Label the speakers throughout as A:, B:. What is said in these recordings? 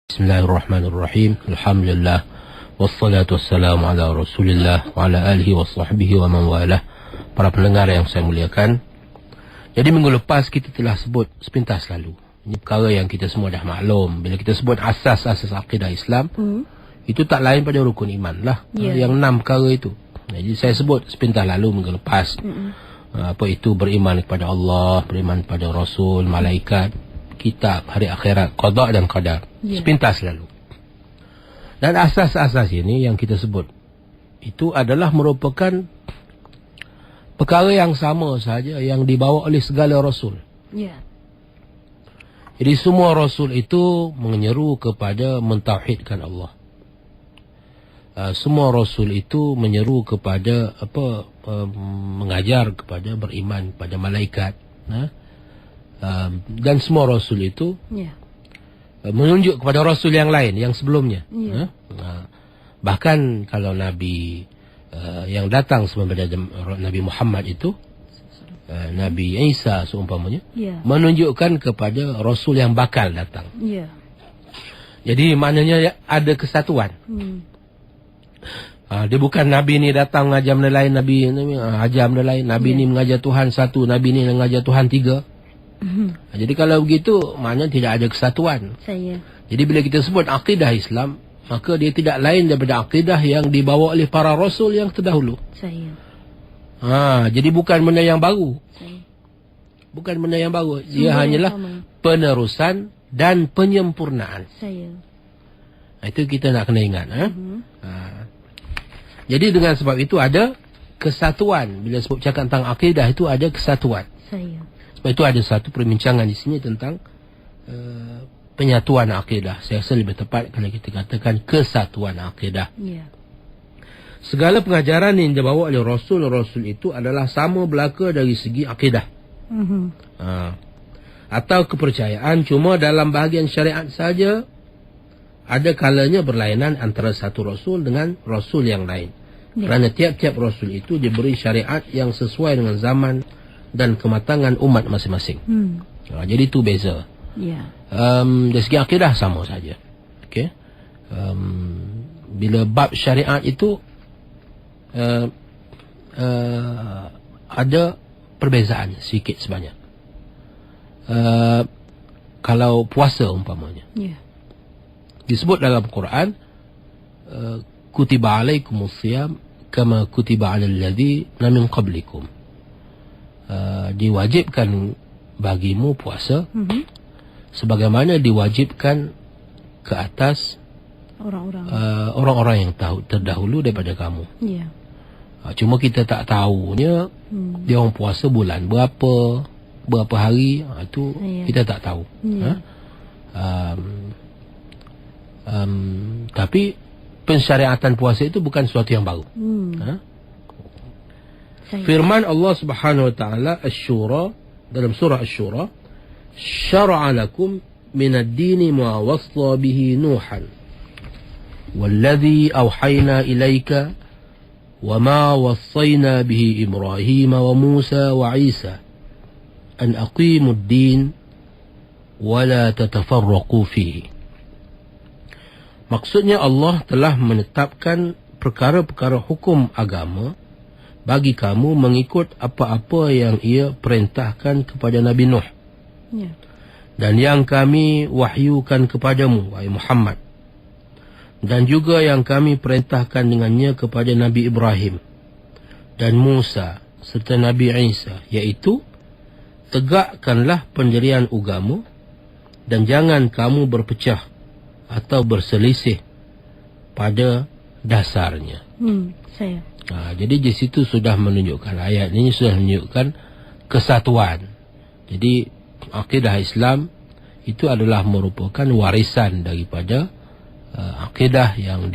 A: Bismillahirrahmanirrahim. Alhamdulillah. Wassalatu wassalamu ala Rasulillah wa ala alihi wa sahbihi wa man walah. Para pendengar yang saya muliakan. Jadi minggu lepas kita telah sebut sepintas lalu. Ini perkara yang kita semua dah maklum. Bila kita sebut asas-asas akidah Islam, itu tak lain pada rukun iman lah. Yang 6 perkara itu. Jadi saya sebut sepintas lalu minggu lepas. Apa itu beriman kepada Allah, beriman kepada Rasul, malaikat, kitab, hari akhirat, qada dan qadar. Sepintas lalu. Dan asas-asas ini yang kita sebut itu adalah merupakan perkara yang sama saja yang dibawa oleh segala Rasul. Jadi semua Rasul itu menyeru kepada mentauhidkan Allah. Semua Rasul itu menyeru kepada mengajar kepada beriman kepada malaikat. Dan semua Rasul itu menunjuk kepada Rasul yang lain, yang sebelumnya. Bahkan kalau Nabi yang datang sebenarnya Nabi Muhammad itu, Nabi Isa seumpamanya, menunjukkan kepada Rasul yang bakal datang. Jadi maknanya ada kesatuan. Dia bukan Nabi ni datang mengajar benda lain, Nabi ajar benda lain, Nabi ni mengajar Tuhan satu, Nabi ni mengajar Tuhan tiga. Jadi kalau begitu maknanya tidak ada kesatuan. Jadi bila kita sebut akidah Islam, maka dia tidak lain daripada akidah yang dibawa oleh para Rasul yang terdahulu. Jadi bukan benda yang baru. Bukan benda yang baru. Ia hanyalah penerusan dan penyempurnaan. Itu kita nak kena ingat. Jadi dengan sebab itu ada kesatuan. Bila sebut cakap tentang akidah itu ada kesatuan. Sebab itu ada satu perbincangan di sini tentang penyatuan akidah. Saya rasa lebih tepat kalau kita katakan kesatuan akidah. Segala pengajaran yang dibawa oleh Rasul-Rasul itu adalah sama belaka dari segi akidah. Atau kepercayaan, cuma dalam bahagian syariat saja ada kalanya berlainan antara satu Rasul dengan Rasul yang lain. Kerana tiap-tiap Rasul itu diberi syariat yang sesuai dengan zaman dan kematangan umat masing-masing. Jadi itu beza. Dari segi akidah sama saja. Bila bab syariat itu ada perbezaan sedikit sebanyak. Kalau puasa umpamanya, disebut dalam Quran, kutiba alaikumus siyam kama kutiba alal ladzina min qablikum. Diwajibkan bagimu puasa sebagaimana diwajibkan ke atas orang-orang yang terdahulu daripada kamu. Cuma kita tak tahunya dia orang puasa bulan berapa hari, itu kita tak tahu. Tapi pensyariatan puasa itu bukan sesuatu yang baru. Firman Allah Subhanahu wa taala Asy-Syura, dalam surah Asy-Syura, syara'a lakum minad dini ma wassa bihi Nuhan walladhi awhayna ilayka wa ma wassayna bihi Ibrahim wa Musa wa Isa an aqimud din wa la tatafarraqu fihi. Maksudnya Allah telah menetapkan perkara-perkara hukum agama bagi kamu mengikut apa-apa yang ia perintahkan kepada Nabi Nuh. Dan yang kami wahyukan kepadamu, wahai Muhammad. Dan juga yang kami perintahkan dengannya kepada Nabi Ibrahim dan Musa serta Nabi Isa, iaitu tegakkanlah pendirian agama dan jangan kamu berpecah atau berselisih pada dasarnya. Jadi di situ sudah menunjukkan, ayat ini sudah menunjukkan kesatuan. Jadi akidah Islam itu adalah merupakan warisan daripada akidah yang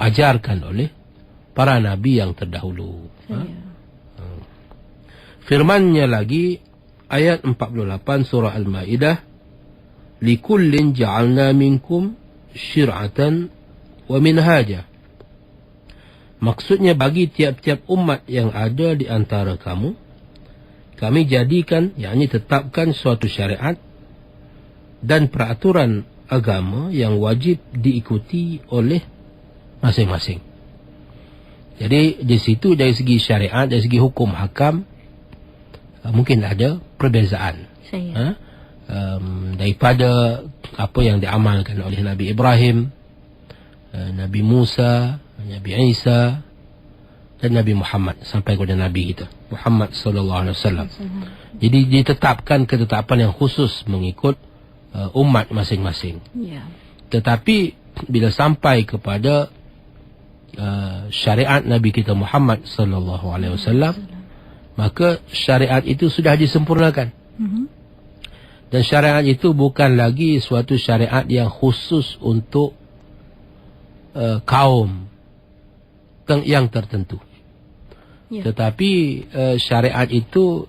A: ajarkan oleh para nabi yang terdahulu. Firman-Nya lagi ayat 48 surah Al-Maidah, likullin ja'alna minkum syir'atan wa minhaja. Maksudnya bagi tiap-tiap umat yang ada di antara kamu, kami jadikan, yakni tetapkan suatu syariat dan peraturan agama yang wajib diikuti oleh masing-masing. Jadi di situ dari segi syariat, dari segi hukum hakam, mungkin ada perbezaan. Daripada apa yang diamalkan oleh Nabi Ibrahim, Nabi Musa, Nabi Isa dan Nabi Muhammad sampai kepada Nabi kita Muhammad sallallahu alaihi wasallam. Jadi ditetapkan ketetapan yang khusus mengikut umat masing-masing. Tetapi bila sampai kepada syariat Nabi kita Muhammad sallallahu alaihi wasallam, maka syariat itu sudah disempurnakan. Dan syariat itu bukan lagi suatu syariat yang khusus untuk kaum yang tertentu. Tetapi syariat itu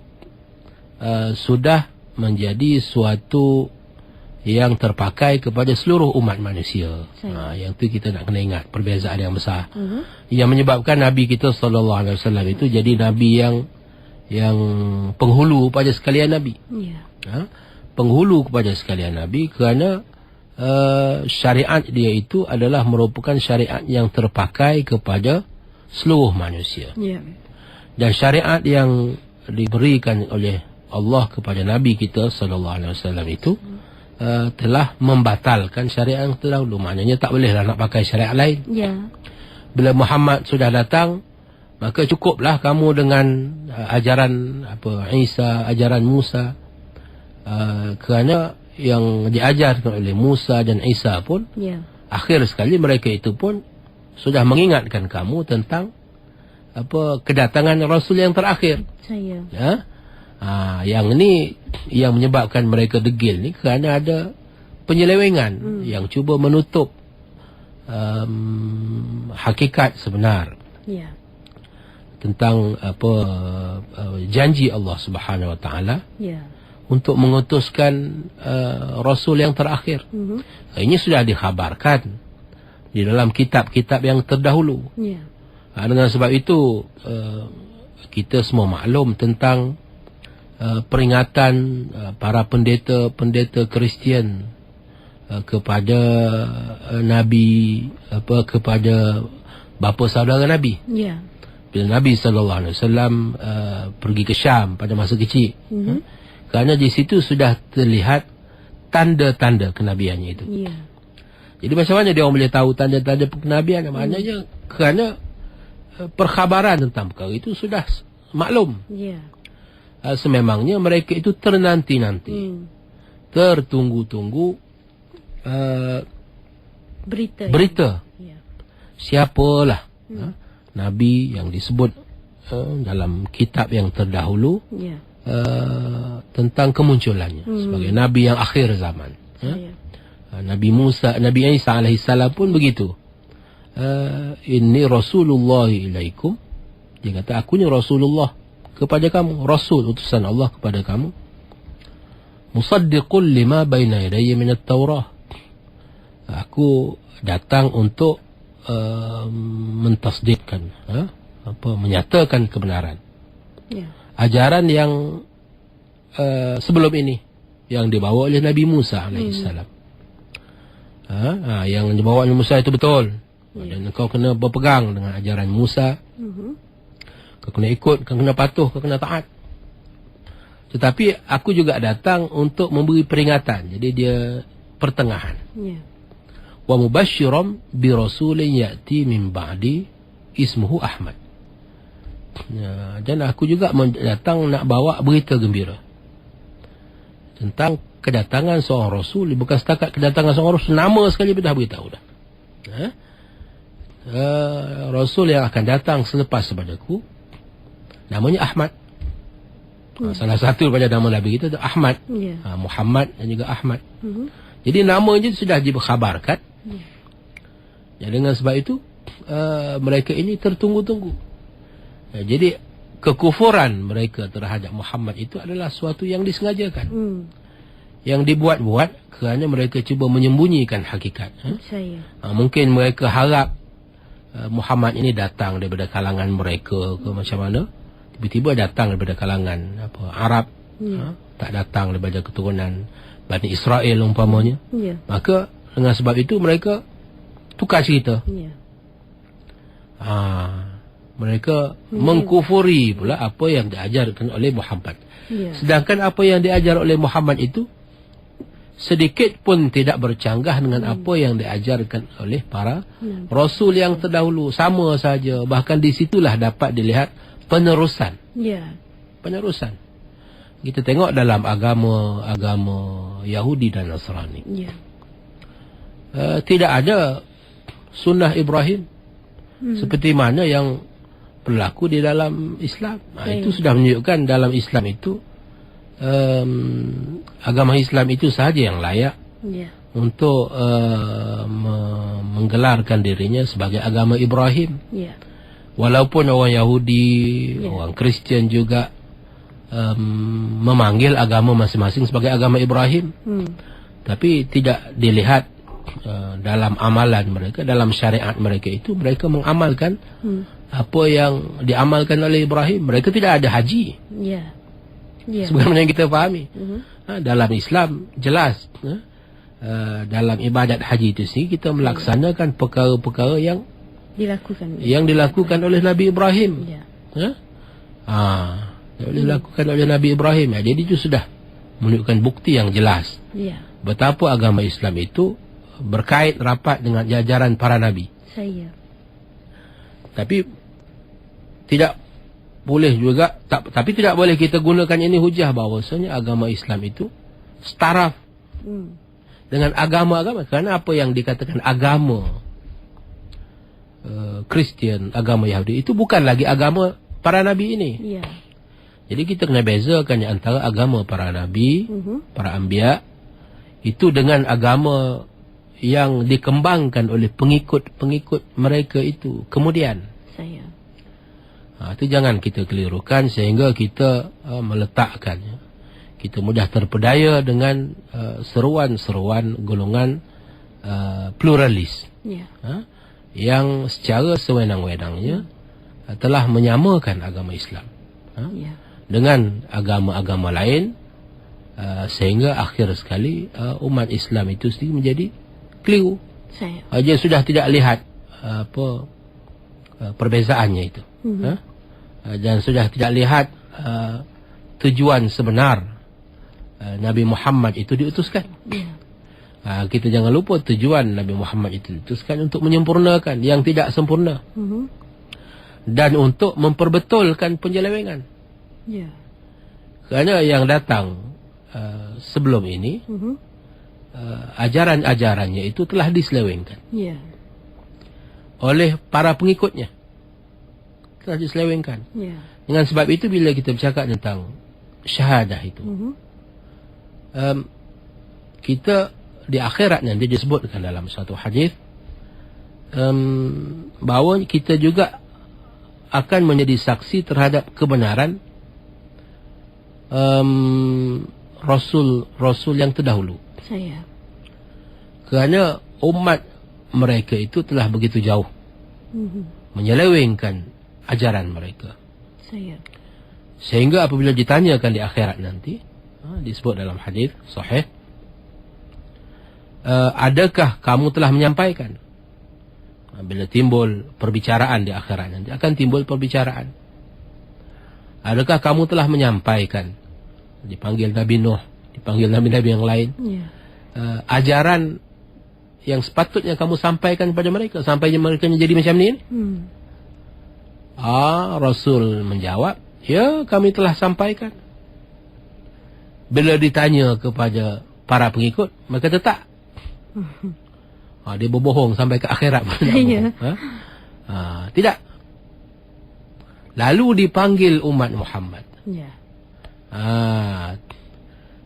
A: sudah menjadi suatu yang terpakai kepada seluruh umat manusia. Yang itu kita nak kena ingat perbezaan yang besar. Yang menyebabkan Nabi kita sallallahu alaihi wasallam itu jadi nabi yang penghulu pada sekalian nabi. Penghulu kepada sekalian nabi kerana syariat dia itu adalah merupakan syariat yang terpakai kepada seluruh manusia. Dan syariat yang diberikan oleh Allah kepada Nabi kita sallallahu alaihi wasallam itu telah membatalkan syariat yang terdahulu. Maknanya tak bolehlah nak pakai syariat lain. Bila Muhammad sudah datang, maka cukuplah kamu dengan ajaran Isa, ajaran Musa. Kerana yang diajarkan oleh Musa dan Isa pun akhir sekali mereka itu pun sudah mengingatkan kamu tentang kedatangan Rasul yang terakhir. Yang ini yang menyebabkan mereka degil ni kerana ada penyelewengan yang cuba menutup hakikat sebenar tentang janji Allah Subhanahu Wa Taala untuk mengutuskan Rasul yang terakhir. Ini sudah dikhabarkan di dalam kitab-kitab yang terdahulu. Dengan sebab itu kita semua maklum tentang peringatan para pendeta Kristian kepada Nabi, kepada bapa saudara Nabi. Bila Nabi sallallahu alaihi wasallam pergi ke Syam pada masa kecil, kerana di situ sudah terlihat tanda-tanda kenabiannya itu. Jadi macam mana dia orang boleh tahu tanda-tanda kenabian? Maknanya kerana perkhabaran tentang perkara itu sudah maklum. Sememangnya mereka itu ternanti-nanti, tertunggu-tunggu berita. Siapalah Nabi yang disebut dalam kitab yang terdahulu tentang kemunculannya sebagai Nabi yang akhir zaman. Nabi Musa, Nabi Isa alaihissalam pun begitu. Inni Rasulullah ilaikum. Dia kata, akunya Rasulullah kepada kamu, Rasul utusan Allah kepada kamu. Musaddiqul lima baina yadayya min at-Taurah. Aku datang untuk mentasdikkan, menyatakan kebenaran. Ajaran yang sebelum ini yang dibawa oleh Nabi Musa alaihissalam. Yang dibawa oleh Musa itu betul. Dan kau kena berpegang dengan ajaran Musa. Kau kena ikut, kau kena patuh, kau kena taat. Tetapi aku juga datang untuk memberi peringatan. Jadi dia pertengahan. Wa mubasysyiran bi rasulin ya'ti min ba'di ismuhu Ahmad. Dan aku juga datang nak bawa berita gembira tentang kedatangan seorang Rasul. Bukan setakat kedatangan seorang Rasul, nama sekali pun dah beritahu dah. Rasul yang akan datang selepas daripada-Ku namanya Ahmad. Salah satu daripada nama Nabi kita tu Ahmad. Muhammad dan juga Ahmad. Jadi nama je sudah dikhabarkan. Dan dengan sebab itu mereka ini tertunggu-tunggu. Jadi kekufuran mereka terhadap Muhammad itu adalah suatu yang disengajakan. Yang dibuat-buat kerana mereka cuba menyembunyikan hakikat. Mungkin mereka harap Muhammad ini datang daripada kalangan mereka ke macam mana. Tiba-tiba datang daripada kalangan Arab. Tak datang daripada keturunan Bani Israel umpamanya. Maka dengan sebab itu mereka tukar cerita. Mereka mengkufuri pula apa yang diajarkan oleh Muhammad. Sedangkan apa yang diajar oleh Muhammad itu sedikit pun tidak bercanggah dengan apa yang diajarkan oleh para rasul yang terdahulu. Sama saja. Bahkan di situlah dapat dilihat penerusan. Penerusan. Kita tengok dalam agama Yahudi dan Nasrani. Tidak ada sunnah Ibrahim seperti mana yang berlaku di dalam Islam. Itu sudah menunjukkan dalam Islam itu agama Islam itu sahaja yang layak untuk menggelarkan dirinya sebagai agama Ibrahim. Walaupun orang Yahudi, orang Kristian juga memanggil agama masing-masing sebagai agama Ibrahim, tapi tidak dilihat dalam amalan mereka, dalam syariat mereka itu mereka mengamalkan apa yang diamalkan oleh Ibrahim. Mereka tidak ada haji. Sebagaimana yang kita fahami. Dalam Islam jelas, dalam ibadat haji itu sendiri kita melaksanakan perkara-perkara yang dilakukan oleh Nabi Ibrahim. Dilakukan oleh Nabi Ibrahim. Jadi itu sudah menunjukkan bukti yang jelas betapa agama Islam itu berkait rapat dengan jajaran para nabi. Tapi tidak boleh juga, tapi tidak boleh kita gunakan ini hujah bahawasanya agama Islam itu setaraf dengan agama-agama. Kerana apa yang dikatakan agama Kristian, agama Yahudi itu bukan lagi agama para nabi ini. Jadi kita kena bezakan antara agama para nabi, para anbiya itu dengan agama yang dikembangkan oleh pengikut-pengikut mereka itu kemudian. Itu jangan kita kelirukan sehingga kita meletakkan, kita mudah terpedaya dengan seruan-seruan golongan pluralis yang secara sewenang-wenangnya telah menyamakan agama Islam dengan agama-agama lain, sehingga akhir sekali umat Islam itu sendiri menjadi keliru. Dia sudah tidak lihat perbezaannya itu, dan sudah tidak lihat tujuan sebenar Nabi Muhammad itu diutuskan. Kita jangan lupa tujuan Nabi Muhammad itu diutuskan untuk menyempurnakan yang tidak sempurna, dan untuk memperbetulkan penyelewengan. Kerana yang datang sebelum ini, ajaran-ajarannya itu telah diselewengkan oleh para pengikutnya, telah diselewengkan. Dengan sebab itu bila kita bercakap tentang syahadah itu, kita di akhirat nanti disebutkan dalam satu hadis bahawa kita juga akan menjadi saksi terhadap kebenaran Rasul yang terdahulu. Kerana umat mereka itu telah begitu jauh menyelewengkan ajaran mereka, sehingga apabila ditanyakan di akhirat nanti, disebut dalam hadis sahih, adakah kamu telah menyampaikan? Bila timbul perbicaraan di akhirat nanti, akan timbul perbicaraan, adakah kamu telah menyampaikan? Dipanggil Nabi Nuh, dipanggil Nabi-Nabi yang lain, ajaran yang sepatutnya kamu sampaikan kepada mereka, sampai mereka menjadi macam ni. Rasul menjawab, ya, kami telah sampaikan. Bila ditanya kepada para pengikut, mereka tetap dia berbohong sampai ke akhirat. Tidak. Lalu dipanggil umat Muhammad.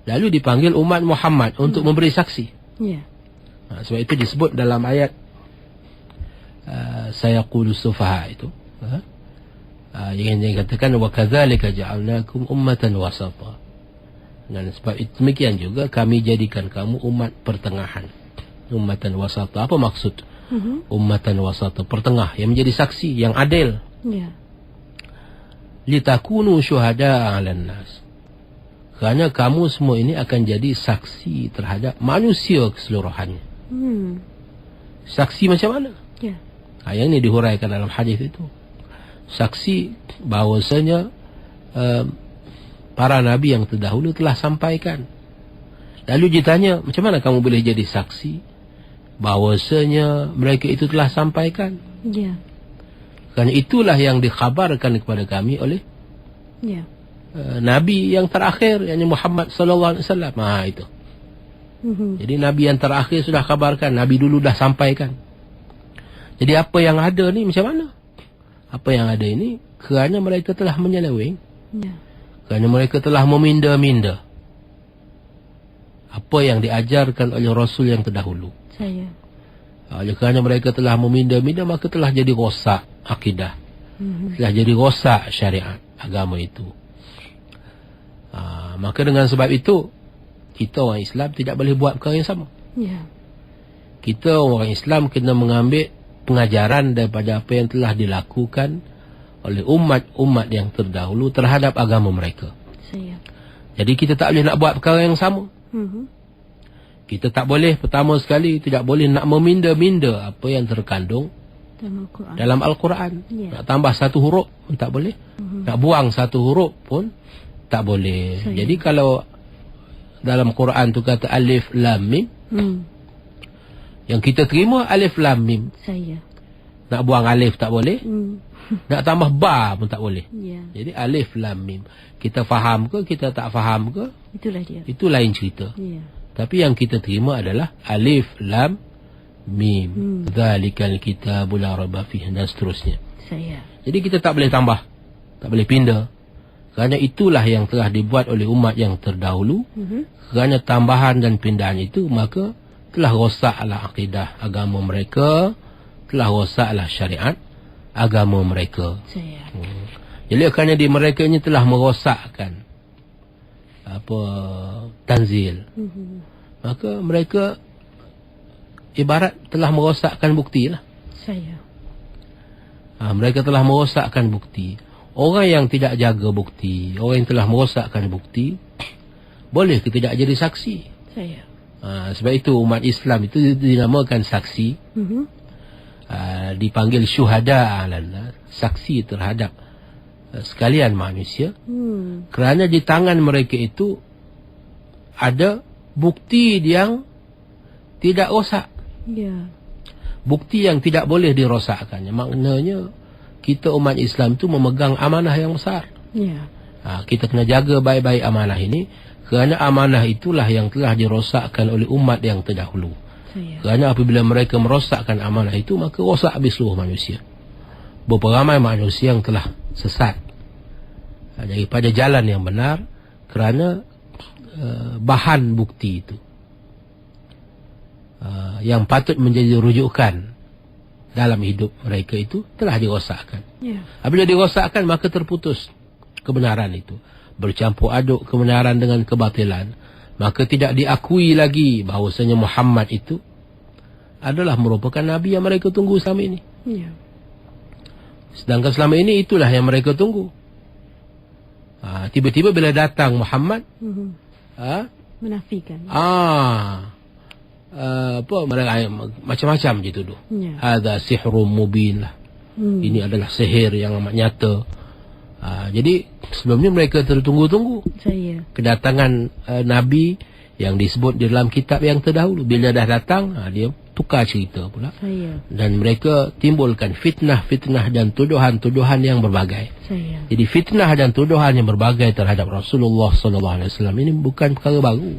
A: Lalu dipanggil umat Muhammad untuk memberi saksi. Sebab itu disebut dalam ayat sayaqulu sufaha itu, yang dikatakan wa kadzalika ja'alnakum ummatan wasata. Dan sebab itu demikian juga kami jadikan kamu umat pertengahan. Ummatan wasata, apa maksud ummatan wasata? Pertengah, yang menjadi saksi, yang adil. Litakunu syuhada'a 'alan nas. Kerana kamu semua ini akan jadi saksi terhadap manusia keseluruhannya. Saksi macam mana?
B: Ya.
A: Yang ini dihuraikan dalam hadis itu. Saksi bahawasanya para nabi yang terdahulu telah sampaikan. Lalu ditanya, macam mana kamu boleh jadi saksi bahawasanya mereka itu telah sampaikan?
B: Ya.
A: Kerana itulah yang dikhabarkan kepada kami oleh Nabi yang terakhir, yakni Muhammad sallallahu alaihi wasallam. Itu. Jadi Nabi yang terakhir sudah khabarkan, Nabi dulu dah sampaikan. Jadi apa yang ada ni macam mana? Apa yang ada ini kerana mereka telah menyeleweng. Kerana mereka telah meminda-minda apa yang diajarkan oleh Rasul yang terdahulu. Oleh kerana mereka telah meminda-minda, maka telah jadi rosak akidah. Telah jadi rosak syariat agama itu. Maka dengan sebab itu, kita orang Islam tidak boleh buat perkara yang sama. Kita orang Islam kena mengambil pengajaran daripada apa yang telah dilakukan oleh umat-umat yang terdahulu terhadap agama mereka. Jadi kita tak boleh nak buat perkara yang sama. Kita tak boleh, pertama sekali, tidak boleh nak meminda-minda apa yang terkandung dalam Al-Quran. Nak tambah satu huruf pun tak boleh. Nak buang satu huruf pun tak boleh. Jadi kalau dalam Quran tu kata alif lam mim, yang kita terima alif lam mim. Nak buang alif tak boleh. Nak tambah ba pun tak boleh. Jadi alif lam mim. Kita faham ke, kita tak faham ke,
B: itulah dia.
A: Itu lain cerita. Tapi yang kita terima adalah alif lam mim. Dzalikal kitabul la raiba fihi, dan seterusnya. Jadi kita tak boleh tambah, tak boleh pindah. Kerana itulah yang telah dibuat oleh umat yang terdahulu. Kerana tambahan dan pindahan itu, maka telah rosaklah akidah agama mereka, telah rosaklah syariat agama mereka. Jadi kerana mereka ini telah merosakkan tanzil, maka mereka ibarat telah merosakkan bukti lah. Mereka telah merosakkan bukti. Orang yang tidak jaga bukti, orang yang telah merosakkan bukti, boleh ke tidak jadi saksi? Sebab itu umat Islam itu dinamakan saksi. Dipanggil syuhada, saksi terhadap sekalian manusia. Kerana di tangan mereka itu ada bukti yang tidak rosak. Bukti yang tidak boleh dirosakkan. Maknanya kita umat Islam itu memegang amanah yang besar. Kita kena jaga baik-baik amanah ini. Kerana amanah itulah yang telah dirosakkan oleh umat yang terdahulu. Kerana apabila mereka merosakkan amanah itu, maka rosak habis seluruh manusia. Berapa ramai manusia yang telah sesat daripada jalan yang benar kerana bahan bukti itu yang patut menjadi rujukan dalam hidup mereka itu telah dirosakkan. Apabila dirosakkan, maka terputus kebenaran itu. Bercampur aduk kebenaran dengan kebatilan, maka tidak diakui lagi bahawasanya Muhammad itu adalah merupakan Nabi yang mereka tunggu selama ini. Sedangkan selama ini itulah yang mereka tunggu. Tiba-tiba bila datang Muhammad,
B: menafikan.
A: Macam-macam je tuduh. Hadza sihrun mubin lah. Ini adalah sihir yang amat nyata. Jadi sebelumnya mereka tertunggu-tunggu kedatangan Nabi yang disebut di dalam kitab yang terdahulu. Bila dah datang, dia tukar cerita pula. Dan mereka timbulkan fitnah-fitnah dan tuduhan-tuduhan yang berbagai. Jadi fitnah dan tuduhan yang berbagai terhadap Rasulullah SAW ini bukan perkara baru.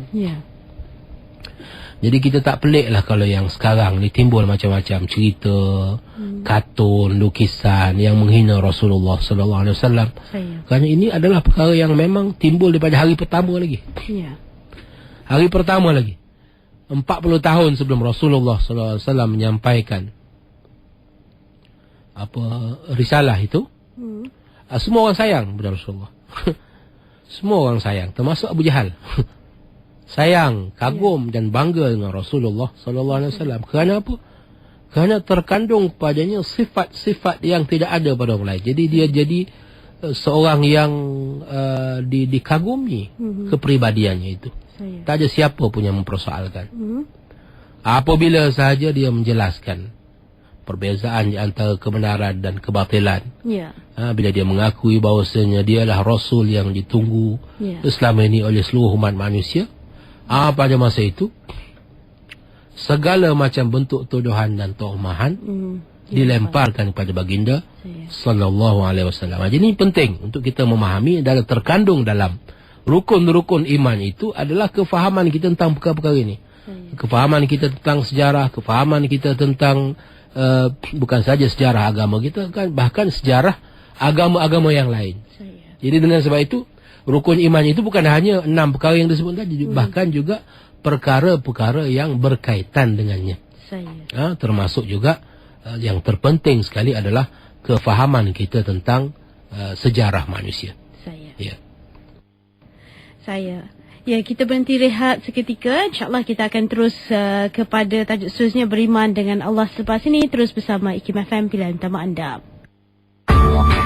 A: Jadi kita tak pelik lah kalau yang sekarang ni timbul macam-macam cerita, kartun, lukisan yang menghina Rasulullah SAW. Kerana ini adalah perkara yang memang timbul daripada hari pertama lagi. Hari pertama lagi. 40 tahun sebelum Rasulullah SAW menyampaikan risalah itu, semua orang sayang kepada Rasulullah. Semua orang sayang, termasuk Abu Jahal. Sayang, kagum dan bangga dengan Rasulullah SAW. Kerana apa? Kerana terkandung padanya sifat-sifat yang tidak ada pada orang lain. Jadi dia jadi seorang yang dikagumi kepribadiannya itu. Tak ada siapa pun yang mempersoalkan. Apabila sahaja dia menjelaskan perbezaan antara kebenaran dan kebatilan. Bila dia mengakui bahawasanya dia adalah Rasul yang ditunggu selama ini oleh seluruh umat manusia. Pada masa itu, segala macam bentuk tuduhan dan tohmahan dilemparkan kepada baginda sallallahu alaihi wasallam. Jadi ini penting untuk kita memahami, dalam terkandung dalam rukun-rukun iman itu adalah kefahaman kita tentang perkara-perkara ini. Kefahaman kita tentang sejarah, kefahaman kita tentang bukan saja sejarah agama kita, kan, bahkan sejarah agama-agama yang lain. Jadi dengan sebab itu, rukun iman itu bukan hanya 6 perkara yang disebut tadi, bahkan juga perkara-perkara yang berkaitan dengannya. Termasuk juga yang terpenting sekali adalah kefahaman kita tentang sejarah manusia.
B: Ya, kita berhenti rehat seketika. InsyaAllah kita akan terus kepada tajuk seterusnya, beriman dengan Allah selepas ini. Terus bersama IKIM FM, pilihan utama anda.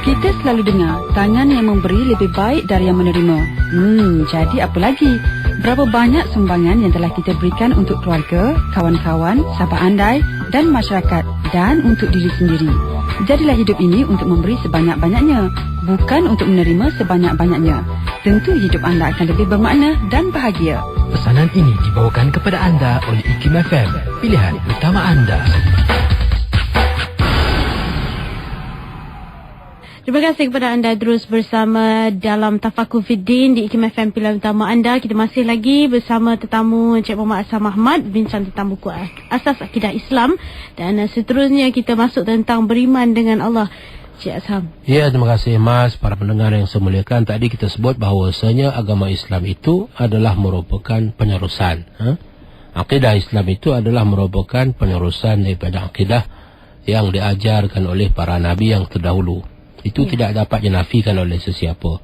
C: Kita selalu dengar, tangan yang memberi lebih baik dari yang menerima. Jadi apa lagi? Berapa banyak sumbangan yang telah kita berikan untuk keluarga, kawan-kawan, sahabat andai dan masyarakat, dan untuk diri sendiri. Jadilah hidup ini untuk memberi sebanyak-banyaknya, bukan untuk menerima sebanyak-banyaknya. Tentu hidup anda akan lebih bermakna dan bahagia.
D: Pesanan ini dibawakan kepada anda oleh IKIM FM, pilihan utama anda.
B: Terima kasih kepada anda terus bersama dalam Tafakur Fiddin di IKIM FM, pilihan utama anda. Kita masih lagi bersama tetamu Encik Muhammad Asam Ahmad, bincang tentang buku Asas Akidah Islam. Dan seterusnya kita masuk tentang beriman dengan Allah. Encik Asam.
A: Ya, terima kasih Mas, para pendengar yang saya muliakan. Tadi kita sebut bahawasanya agama Islam itu adalah merupakan penerusan. Akidah Islam itu adalah merupakan penerusan daripada akidah yang diajarkan oleh para nabi yang terdahulu. Itu tidak dapat dinafikan oleh sesiapa.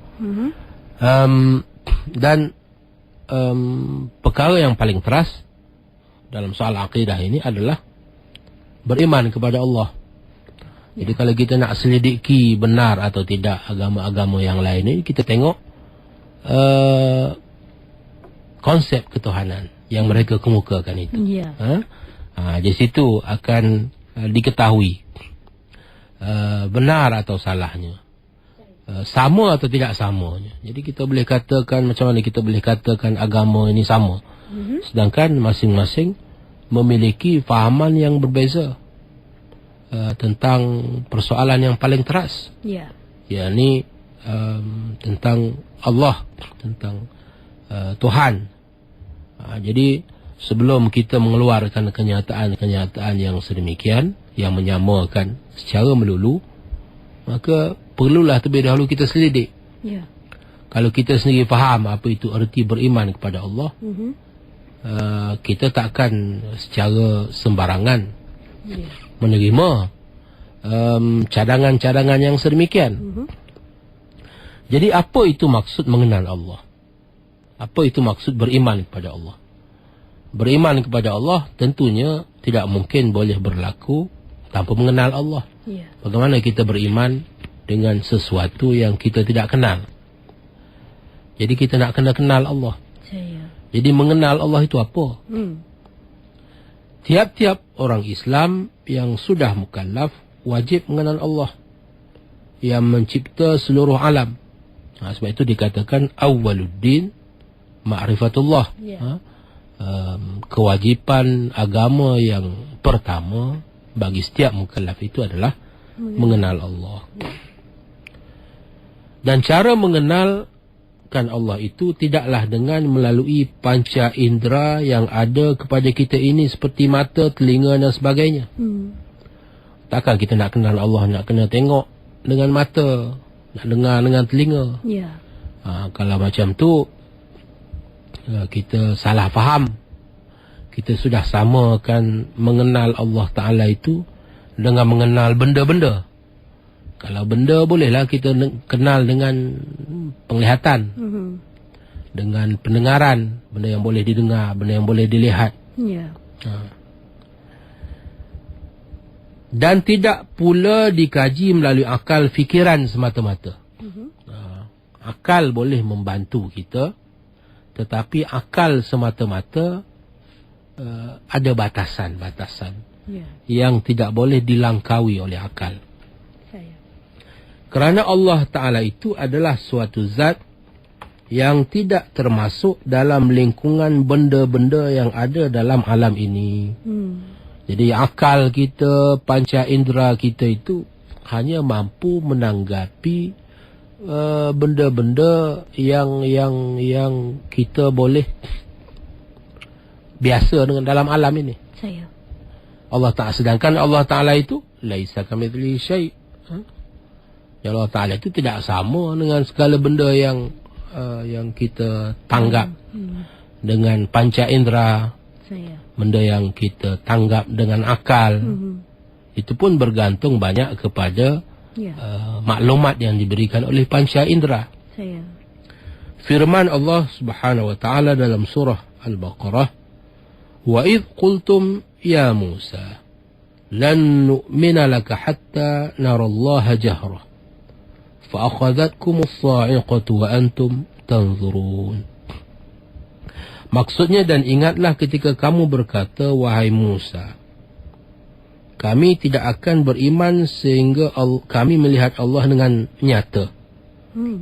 A: Dan perkara yang paling teras dalam soal akidah ini adalah beriman kepada Allah. Jadi kalau kita nak selidiki benar atau tidak agama-agama yang lain ini, kita tengok konsep ketuhanan yang mereka kemukakan itu. Di situ akan diketahui benar atau salahnya, sama atau tidak samanya. Jadi kita boleh katakan, macam mana kita boleh katakan agama ini sama, sedangkan masing-masing memiliki fahaman yang berbeza tentang persoalan yang paling teras, yakni tentang Allah, tentang Tuhan. Jadi sebelum kita mengeluarkan kenyataan-kenyataan yang sedemikian, yang menyamakan secara melulu, maka perlulah terlebih dahulu kita selidik. Kalau kita sendiri faham apa itu erti beriman kepada Allah, kita takkan secara sembarangan menerima cadangan-cadangan yang sedemikian. Jadi apa itu maksud mengenal Allah? Apa itu maksud beriman kepada Allah? Beriman kepada Allah tentunya tidak mungkin boleh berlaku tanpa mengenal Allah. Bagaimana kita beriman dengan sesuatu yang kita tidak kenal? Jadi kita nak kenal Allah. Jadi mengenal Allah itu apa? Tiap-tiap orang Islam yang sudah mukallaf wajib mengenal Allah yang mencipta seluruh alam. Sebab itu dikatakan awwaluddin ma'rifatullah. Kewajipan agama yang pertama bagi setiap mukallaf itu adalah mengenal Allah. Dan cara mengenalkan Allah itu tidaklah dengan melalui panca indera yang ada kepada kita ini seperti mata, telinga dan sebagainya. Takkan kita nak kenal Allah, nak kena tengok dengan mata, nak dengar dengan telinga. Kalau macam tu, kita salah faham. Kita sudah samakan mengenal Allah Ta'ala itu dengan mengenal benda-benda. Kalau benda bolehlah kita kenal dengan penglihatan, dengan pendengaran, benda yang boleh didengar, benda yang boleh dilihat. Dan tidak pula dikaji melalui akal fikiran semata-mata. Akal boleh membantu kita, tetapi akal semata-mata ada batasan-batasan yang tidak boleh dilangkaui oleh akal. Kerana Allah Ta'ala itu adalah suatu zat yang tidak termasuk dalam lingkungan benda-benda yang ada dalam alam ini. Jadi akal kita, panca indera kita itu hanya mampu menanggapi benda-benda yang kita boleh biasa dengan dalam alam ini. Allah Ta'ala, sedangkan Allah Ta'ala itu laisa kamitslihi syai'. Allah Ta'ala itu tidak sama dengan segala benda yang kita tanggap dengan panca indera, benda yang kita tanggap dengan akal. Itu pun bergantung banyak kepada maklumat yang diberikan oleh panca indera. Firman Allah Subhanahu wa Ta'ala dalam surah Al-Baqarah, wa idh qultum ya Musa lan nu'mina laka hatta narallaha jahrah fa'akhadhatkumus sa'iqatu wa antum tanzurun. Maksudnya, dan ingatlah ketika kamu berkata, wahai Musa, kami tidak akan beriman sehingga kami melihat Allah dengan nyata.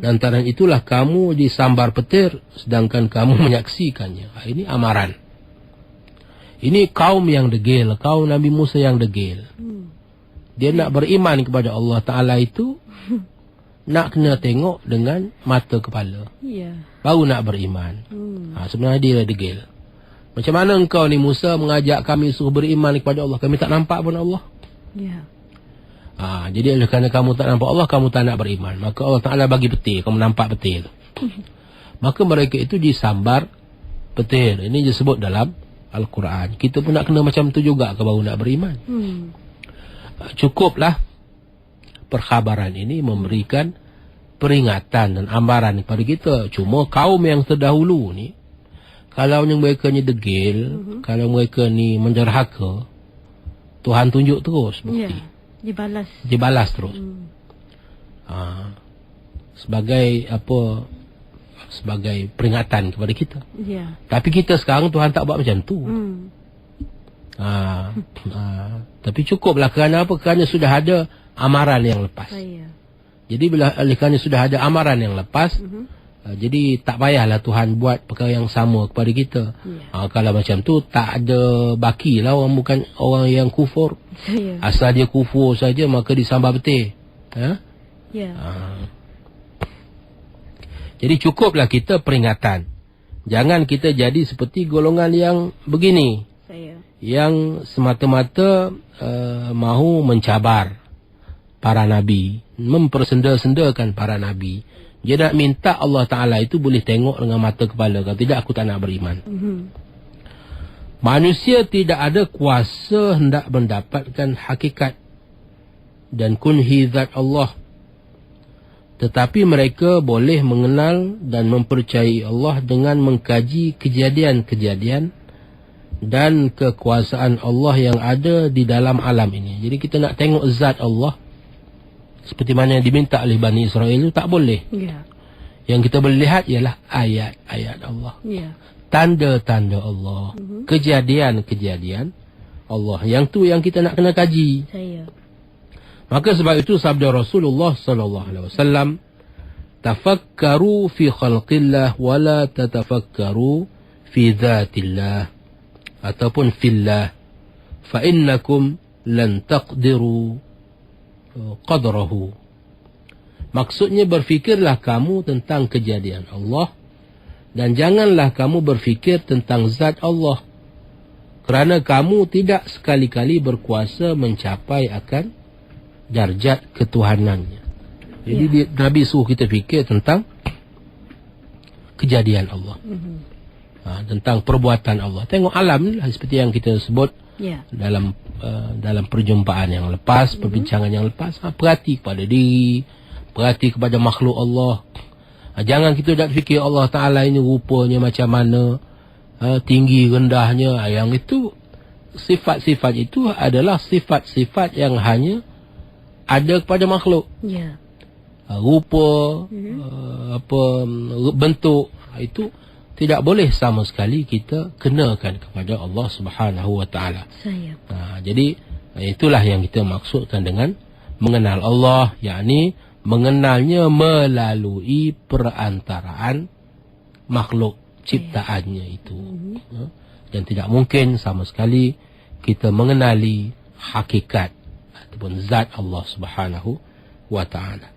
A: Lantaran itulah kamu disambar petir sedangkan kamu menyaksikannya. Ini amaran. Ini kaum yang degil, kaum Nabi Musa yang degil. Dia nak beriman kepada Allah Ta'ala itu nak kena tengok dengan mata kepala. Baru nak beriman. Sebenarnya dia degil. Macam mana engkau ni Musa mengajak kami suruh beriman kepada Allah, kami tak nampak pun Allah. Jadi oleh kerana kamu tak nampak Allah, kamu tak nak beriman. Maka Allah Ta'ala bagi petir, kamu nampak petir. Maka mereka itu disambar petir. Ini disebut dalam Al-Quran. Kita pun nak kena macam tu juga ke baru nak beriman. Cukuplah perkhabaran ini memberikan peringatan dan amaran kepada kita. Cuma kaum yang terdahulu ni, kalau mereka ni degil, kalau mereka ni menderhaka, Tuhan tunjuk terus bukti. Dibalas terus. Sebagai apa? Sebagai peringatan kepada kita. Tapi kita sekarang Tuhan tak buat macam tu. Tapi cukuplah. Kerana apa? Kerana sudah ada amaran yang lepas. Jadi bila kerana sudah ada amaran yang lepas, jadi tak payahlah Tuhan buat perkara yang sama kepada kita. Kalau macam tu tak ada baki lah orang, bukan orang yang kufur. Asal dia kufur saja maka disambar betul. Jadi cukuplah kita peringatan. Jangan kita jadi seperti golongan yang begini, yang semata-mata mahu mencabar para nabi, mempersenda-sendakan para nabi. Dia nak minta Allah Ta'ala itu boleh tengok dengan mata kepala. Kalau tidak, aku tak nak beriman. Manusia tidak ada kuasa hendak mendapatkan hakikat dan kunhi zat Allah. Tetapi mereka boleh mengenal dan mempercayai Allah dengan mengkaji kejadian-kejadian dan kekuasaan Allah yang ada di dalam alam ini. Jadi kita nak tengok zat Allah seperti mana yang diminta oleh Bani Israel itu tak boleh. Yang kita boleh lihat ialah ayat-ayat Allah, tanda-tanda Allah, kejadian-kejadian Allah. Yang tu yang kita nak kena kaji. Maka sebab itu sabda Rasulullah sallallahu alaihi wasallam, tafakkaru fi khalqillah wa la tatafakkaru fi dzatillah, ataupun fillah, fa innakum lan taqdiru qadrahu. Maksudnya, berfikirlah kamu tentang kejadian Allah dan janganlah kamu berfikir tentang zat Allah, kerana kamu tidak sekali-kali berkuasa mencapai akan darjat ketuhanannya. Jadi Nabi suruh kita fikir tentang kejadian Allah, tentang perbuatan Allah. Tengok alam ni lah, seperti yang kita sebut dalam perjumpaan yang lepas, perbincangan yang lepas. Perhati kepada diri, perhati kepada makhluk Allah. Jangan kita nak fikir Allah Ta'ala ini rupanya macam mana, tinggi rendahnya. Yang itu, sifat-sifat itu adalah sifat-sifat yang hanya ada kepada makhluk. rupa, bentuk, itu tidak boleh sama sekali kita kenakan kepada Allah Subhanahu wa taala. Jadi itulah yang kita maksudkan dengan mengenal Allah, yakni mengenalnya melalui perantaraan makhluk ciptaannya itu. Dan tidak mungkin sama sekali kita mengenali hakikat ataupun zat Allah Subhanahu wa taala.